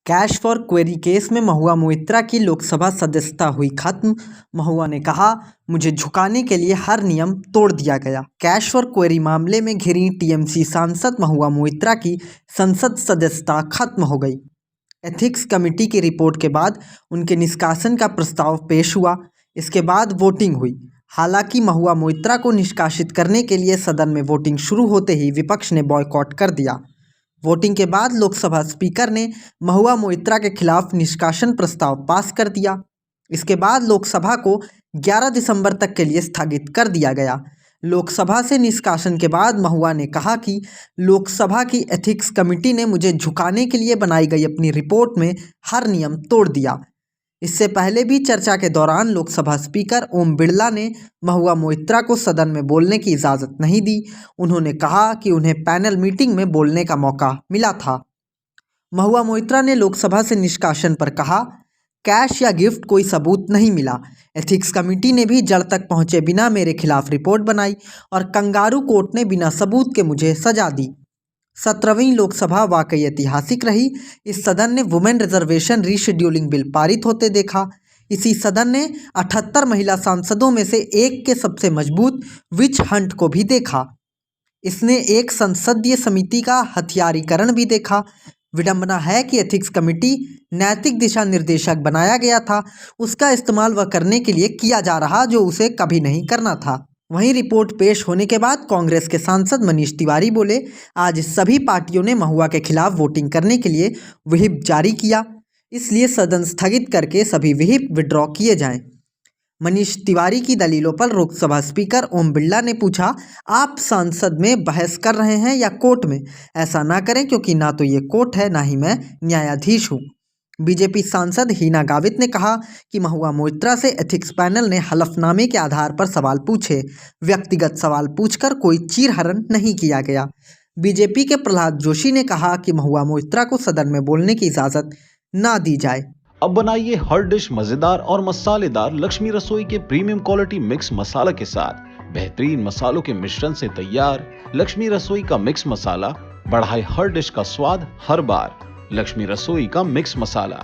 Cash for query case में महुआ मोइत्रा की लोकसभा सदस्यता हुई खत्म। महुआ ने कहा, मुझे झुकाने के लिए हर नियम तोड़ दिया गया। कैश फॉर क्वेरी मामले में घिरी टीएमसी सांसद महुआ मोइत्रा की संसद सदस्यता खत्म हो गई। एथिक्स कमेटी की रिपोर्ट के बाद उनके निष्कासन का प्रस्ताव पेश हुआ। इसके बाद वोटिंग हुई। हालांकि महुआ मोइत्रा को निष्कासित करने के लिए सदन में वोटिंग शुरू होते ही विपक्ष ने बॉयकॉट कर दिया। वोटिंग के बाद लोकसभा स्पीकर ने महुआ मोइत्रा के खिलाफ निष्कासन प्रस्ताव पास कर दिया। इसके बाद लोकसभा को 11 दिसंबर तक के लिए स्थगित कर दिया गया। लोकसभा से निष्कासन के बाद महुआ ने कहा कि लोकसभा की एथिक्स कमेटी ने मुझे झुकाने के लिए बनाई गई अपनी रिपोर्ट में हर नियम तोड़ दिया। इससे पहले भी चर्चा के दौरान लोकसभा स्पीकर ओम बिरला ने महुआ मोइत्रा को सदन में बोलने की इजाज़त नहीं दी। उन्होंने कहा कि उन्हें पैनल मीटिंग में बोलने का मौका मिला था। महुआ मोइत्रा ने लोकसभा से निष्कासन पर कहा, कैश या गिफ्ट कोई सबूत नहीं मिला। एथिक्स कमेटी ने भी जड़ तक पहुंचे बिना मेरे खिलाफ रिपोर्ट बनाई और कंगारू कोर्ट ने बिना सबूत के मुझे सजा दी। 17वीं लोकसभा वाकई ऐतिहासिक रही। इस सदन ने वुमेन रिजर्वेशन रीशेड्यूलिंग बिल पारित होते देखा। इसी सदन ने 78 महिला सांसदों में से एक के सबसे मजबूत विच हंट को भी देखा। इसने एक संसदीय समिति का हथियारीकरण भी देखा। विडंबना है कि एथिक्स कमेटी नैतिक दिशा निर्देशक बनाया गया था, उसका इस्तेमाल वह करने के लिए किया जा रहा जो उसे कभी नहीं करना था। वहीं रिपोर्ट पेश होने के बाद कांग्रेस के सांसद मनीष तिवारी बोले, आज सभी पार्टियों ने महुआ के खिलाफ वोटिंग करने के लिए व्हिप जारी किया, इसलिए सदन स्थगित करके सभी व्हिप विड्रॉ किए जाएं। मनीष तिवारी की दलीलों पर लोकसभा स्पीकर ओम बिरला ने पूछा, आप संसद में बहस कर रहे हैं या कोर्ट में? ऐसा ना करें क्योंकि ना तो ये कोर्ट है ना ही मैं न्यायाधीश हूँ। बीजेपी सांसद हीना गावित ने कहा कि महुआ मोइत्रा से एथिक्स पैनल ने हलफनामे के आधार पर सवाल पूछे, व्यक्तिगत सवाल पूछकर कोई चीरहरण नहीं किया गया। बीजेपी के प्रहलाद जोशी ने कहा कि महुआ मोइत्रा को सदन में बोलने की इजाजत ना दी जाए। अब बनाइए हर डिश मजेदार और मसालेदार लक्ष्मी रसोई के प्रीमियम क्वालिटी मिक्स मसाला के साथ। बेहतरीन मसालों के मिश्रण से तैयार लक्ष्मी रसोई का मिक्स मसाला बढ़ाए हर डिश का स्वाद हर बार। लक्ष्मी रसोई का मिक्स मसाला।